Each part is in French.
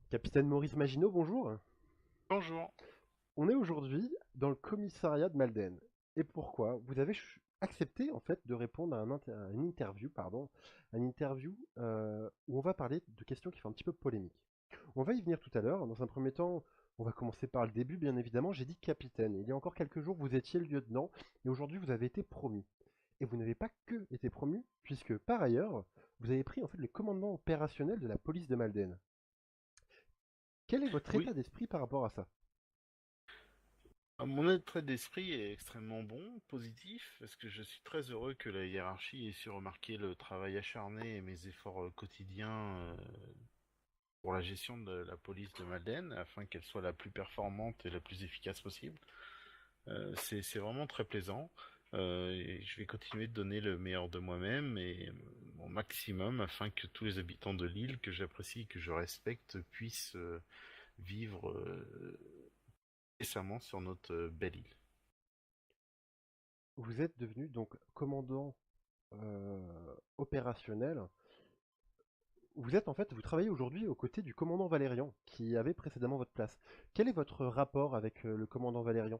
Capitaine Maurice Maginot, bonjour. Bonjour. On est aujourd'hui dans le commissariat de Malden. Et pourquoi? Vous avez accepté en fait de répondre à une interview, pardon, à une interview où on va parler de questions qui font un petit peu polémique. On va y venir tout à l'heure. Dans un premier temps, on va commencer par le début, bien évidemment. J'ai dit capitaine. Il y a encore quelques jours, vous étiez le lieutenant et aujourd'hui, vous avez été promu. Et vous n'avez pas que été promu, puisque par ailleurs, vous avez pris en fait le commandement opérationnel de la police de Malden. Quel est votre Oui, état d'esprit par rapport à ça? mon état d'esprit est extrêmement bon, positif, parce que je suis très heureux que la hiérarchie ait su remarquer le travail acharné et mes efforts quotidiens pour la gestion de la police de Malden, afin qu'elle soit la plus performante et la plus efficace possible. C'est vraiment très plaisant. Et je vais continuer de donner le meilleur de moi-même et mon maximum afin que tous les habitants de l'île que j'apprécie et que je respecte puissent vivre décemment sur notre belle île. Vous êtes devenu donc commandant opérationnel. Vous êtes en fait, vous travaillez aujourd'hui aux côtés du commandant Valérian, qui avait précédemment votre place. Quel est votre rapport avec le commandant Valérian?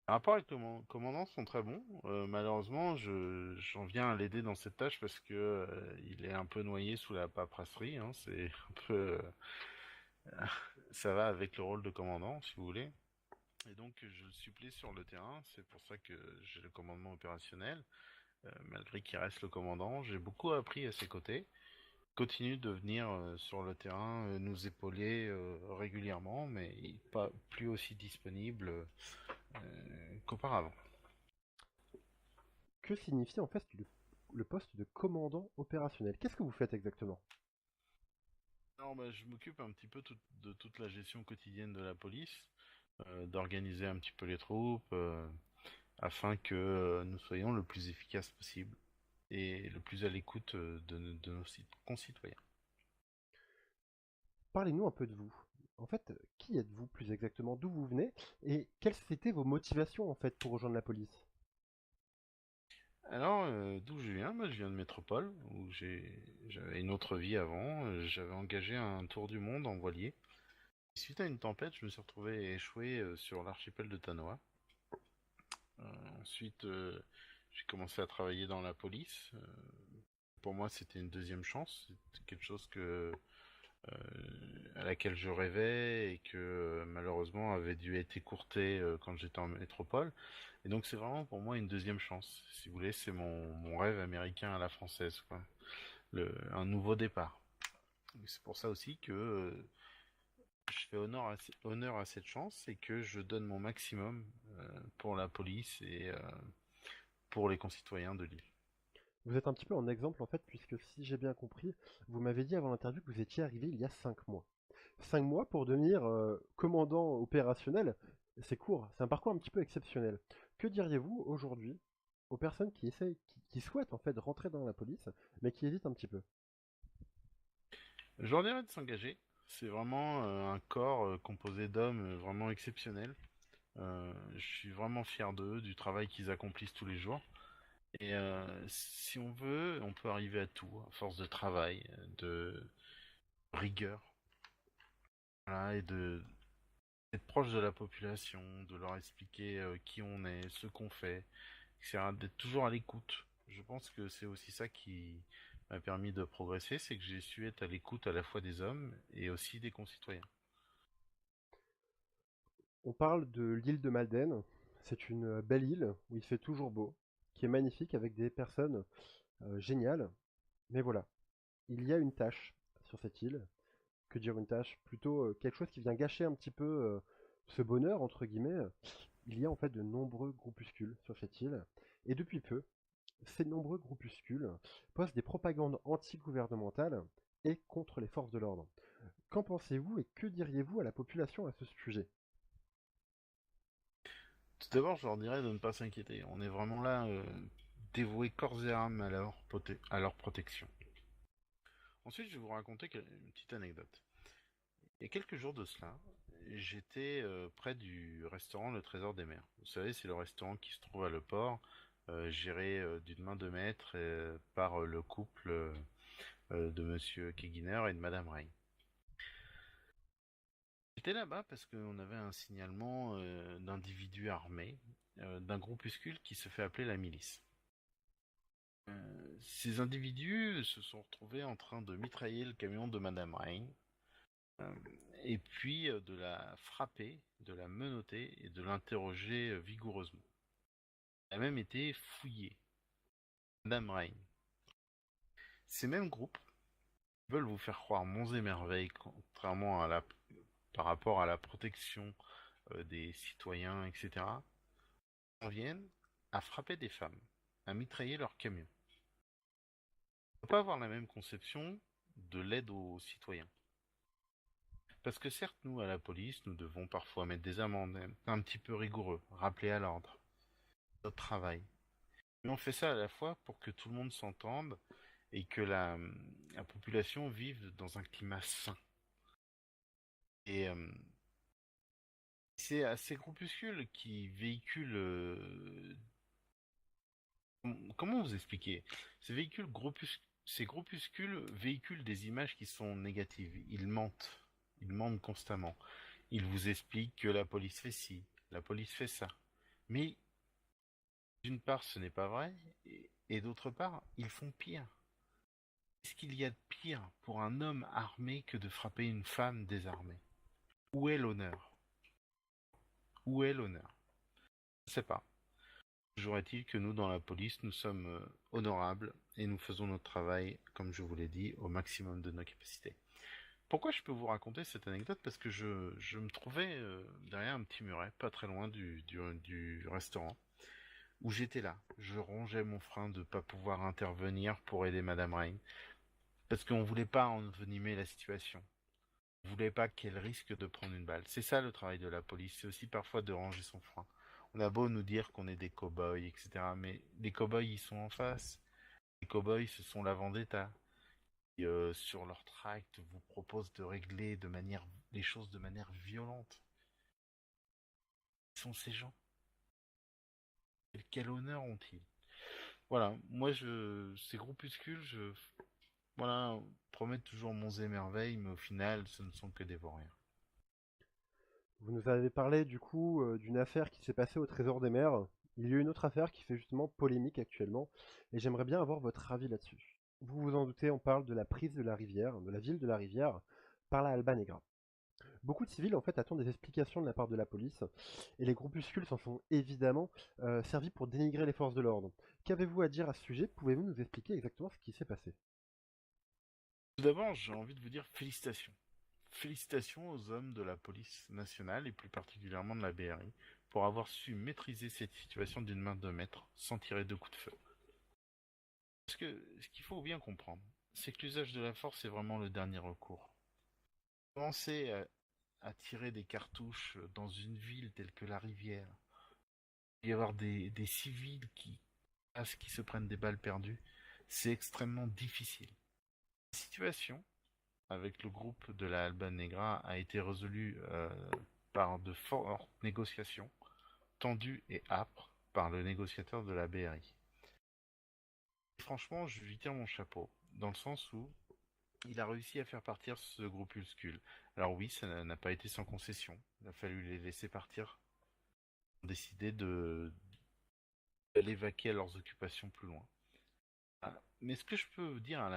Les rapports avec le commandant sont très bons. Malheureusement, j'en viens à l'aider dans cette tâche parce que il est un peu noyé sous la paperasserie. Hein. C'est un peu, ça va avec le rôle de commandant, si vous voulez. Et donc, je le supplée sur le terrain. C'est pour ça que j'ai le commandement opérationnel, malgré qu'il reste le commandant. J'ai beaucoup appris à ses côtés. Continue de venir sur le terrain nous épauler régulièrement, mais il n'est pas plus aussi disponible qu'auparavant. Que signifie en fait le poste de commandant opérationnel? Qu'est-ce que vous faites exactement? Non, bah, je m'occupe un petit peu de toute la gestion quotidienne de la police, d'organiser un petit peu les troupes, afin que nous soyons le plus efficace possible et le plus à l'écoute de nos concitoyens. Parlez-nous un peu de vous. En fait, qui êtes-vous plus exactement? D'où vous venez? Et quelles étaient vos motivations en fait pour rejoindre la police? Alors, d'où je viens? Bah, je viens de Métropole, où j'avais une autre vie avant. J'avais engagé un tour du monde en voilier. Suite à une tempête, je me suis retrouvé échoué sur l'archipel de Tanoa. Ensuite, j'ai commencé à travailler dans la police. Pour moi, c'était une deuxième chance. C'était quelque chose à laquelle je rêvais et que malheureusement avait dû être écourté quand j'étais en métropole. Et donc, c'est vraiment pour moi une deuxième chance. Si vous voulez, c'est mon rêve américain à la française, quoi. Un nouveau départ. C'est pour ça aussi que je fais honneur à cette chance et que je donne mon maximum pour la police et pour les concitoyens de l'île. Vous êtes un petit peu en exemple en fait, puisque si j'ai bien compris, vous m'avez dit avant l'interview que vous étiez arrivé il y a 5 mois. 5 mois pour devenir commandant opérationnel, c'est court, c'est un parcours un petit peu exceptionnel. Que diriez-vous aujourd'hui aux personnes qui essayent, qui souhaitent en fait rentrer dans la police, mais qui hésitent un petit peu? Je leur dirais de s'engager. C'est vraiment un corps composé d'hommes vraiment exceptionnels. Je suis vraiment fier d'eux, du travail qu'ils accomplissent tous les jours. Et si on veut, on peut arriver à tout, à force de travail, de rigueur, voilà, et de d'être proche de la population, de leur expliquer qui on est, ce qu'on fait, etc. D'être toujours à l'écoute. Je pense que c'est aussi ça qui m'a permis de progresser, c'est que j'ai su être à l'écoute à la fois des hommes et aussi des concitoyens. On parle de l'île de Malden, c'est une belle île où il fait toujours beau, qui est magnifique avec des personnes géniales, mais voilà, il y a une tâche sur cette île. Que dire une tâche? Plutôt quelque chose qui vient gâcher un petit peu ce bonheur, entre guillemets. Il y a en fait de nombreux groupuscules sur cette île, et depuis peu, ces nombreux groupuscules posent des propagandes anti-gouvernementales et contre les forces de l'ordre. Qu'en pensez-vous et que diriez-vous à la population à ce sujet? Tout d'abord, je leur dirais de ne pas s'inquiéter. On est vraiment là, dévoués corps et âme à leur protection. Ensuite, je vais vous raconter une petite anecdote. Il y a quelques jours de cela, j'étais près du restaurant Le Trésor des Mers. Vous savez, c'est le restaurant qui se trouve à Le Port, géré d'une main de maître par le couple de Monsieur Keguiner et de Madame Ray. J'étais là-bas parce qu'on avait un signalement d'individus armés, d'un groupuscule qui se fait appeler la milice. Ces individus se sont retrouvés en train de mitrailler le camion de Madame Rain, euh, et puis de la frapper, de la menotter et de l'interroger vigoureusement. Elle a même été fouillée. Madame Rain. Ces mêmes groupes veulent vous faire croire monts et merveilles, contrairement à par rapport à la protection des citoyens, etc., en viennent à frapper des femmes, à mitrailler leurs camions. On ne peut pas avoir la même conception de l'aide aux citoyens. Parce que certes, nous, à la police, nous devons parfois mettre des amendes, un petit peu rigoureux, rappeler à l'ordre, notre travail. Mais on fait ça à la fois pour que tout le monde s'entende et que la population vive dans un climat sain. Et c'est à ces groupuscules qui véhiculent... comment vous expliquer? Ces groupuscules véhiculent des images qui sont négatives. Ils mentent. Ils mentent constamment. Ils vous expliquent que la police fait ci, la police fait ça. Mais d'une part, ce n'est pas vrai, et d'autre part, ils font pire. Qu'est-ce qu'il y a de pire pour un homme armé que de frapper une femme désarmée? Où est l'honneur? Où est l'honneur? Je ne sais pas. Toujours est-il que nous, dans la police, nous sommes honorables et nous faisons notre travail, comme je vous l'ai dit, au maximum de nos capacités. Pourquoi je peux vous raconter cette anecdote? Parce que je me trouvais derrière un petit muret, pas très loin du restaurant, où j'étais là. Je rongeais mon frein de ne pas pouvoir intervenir pour aider Madame Rain, parce qu'on voulait pas envenimer la situation. On voulait pas qu'elle risque de prendre une balle. C'est ça le travail de la police, c'est aussi parfois de ranger son frein. On a beau nous dire qu'on est des cow-boys, etc., mais les cow-boys, ils sont en face. Les cow-boys, ce sont la vendetta. Et, sur leur tract, vous proposent de régler les choses de manière violente. Qui sont ces gens? Quel honneur ont-ils? Voilà, moi, ces groupuscules, voilà, promettent toujours monts et merveilles, mais au final, ce ne sont que des vauriens. Vous nous avez parlé du coup d'une affaire qui s'est passée au Trésor des Mers. Il y a une autre affaire qui fait justement polémique actuellement, et j'aimerais bien avoir votre avis là-dessus. Vous vous en doutez, on parle de la prise de la rivière, de la ville de la rivière, par la Alba Negra. Beaucoup de civils en fait attendent des explications de la part de la police, et les groupuscules s'en sont évidemment servis pour dénigrer les forces de l'ordre. Qu'avez-vous à dire à ce sujet? Pouvez-vous nous expliquer exactement ce qui s'est passé? Tout d'abord, j'ai envie de vous dire félicitations. Félicitations aux hommes de la police nationale et plus particulièrement de la BRI pour avoir su maîtriser cette situation d'une main de maître sans tirer de coups de feu. Parce que ce qu'il faut bien comprendre, c'est que l'usage de la force est vraiment le dernier recours. Commencer à tirer des cartouches dans une ville telle que la rivière, y avoir des civils qui passent, qui se prennent des balles perdues, c'est extrêmement difficile. La situation avec le groupe de la Alba Negra a été résolue par de fortes négociations, tendues et âpres par le négociateur de la BRI. Et franchement, je lui tire mon chapeau, dans le sens où il a réussi à faire partir ce groupuscule. Alors oui, ça n'a pas été sans concession. Il a fallu les laisser partir, décider d'aller vaquer à leurs occupations plus loin. Ah, mais ce que je peux dire à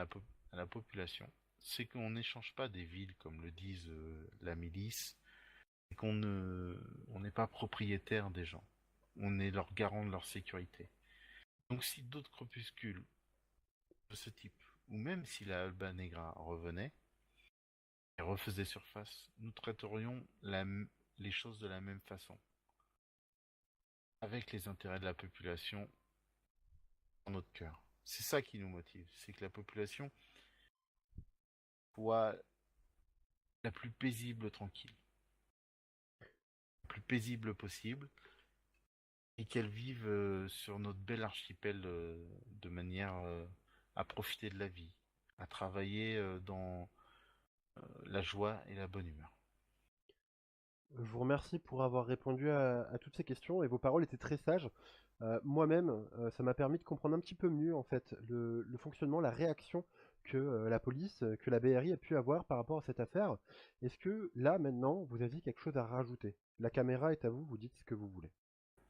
la population, c'est qu'on n'échange pas des villes comme le disent la milice, et on n'est pas propriétaire des gens. On est leur garant de leur sécurité. Donc si d'autres crépuscules de ce type, ou même si la Alba Negra revenait et refaisait surface, nous traiterions les choses de la même façon, avec les intérêts de la population dans notre cœur. C'est ça qui nous motive, c'est que la population soit la plus paisible tranquille, la plus paisible possible, et qu'elle vive sur notre bel archipel de manière à profiter de la vie, à travailler dans la joie et la bonne humeur. Je vous remercie pour avoir répondu à toutes ces questions et vos paroles étaient très sages. Moi-même, ça m'a permis de comprendre un petit peu mieux en fait le fonctionnement, la réaction que la police, que la BRI a pu avoir par rapport à cette affaire. Est-ce que là, maintenant, vous aviez quelque chose à rajouter? La caméra est à vous, vous dites ce que vous voulez.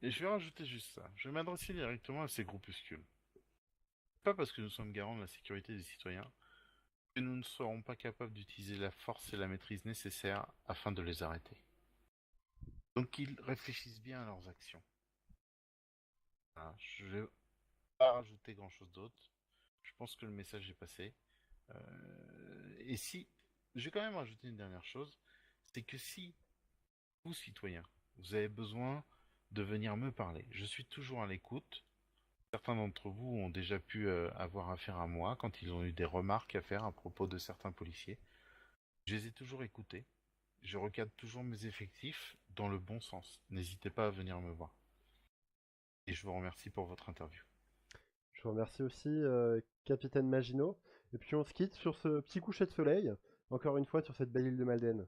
Et je vais rajouter juste ça. Je vais m'adresser directement à ces groupuscules. Pas parce que nous sommes garants de la sécurité des citoyens que nous ne serons pas capables d'utiliser la force et la maîtrise nécessaires afin de les arrêter. Donc qu'ils réfléchissent bien à leurs actions. Voilà, je vais pas rajouter grand chose d'autre. Je pense que le message est passé. Et si, je vais quand même rajouter une dernière chose, c'est que si vous, citoyens, vous avez besoin de venir me parler, je suis toujours à l'écoute. Certains d'entre vous ont déjà pu avoir affaire à moi quand ils ont eu des remarques à faire à propos de certains policiers. Je les ai toujours écoutés. Je recadre toujours mes effectifs dans le bon sens. N'hésitez pas à venir me voir. Et je vous remercie pour votre interview. Je vous remercie aussi, capitaine Maginot. Et puis on se quitte sur ce petit coucher de soleil, encore une fois sur cette belle île de Malden.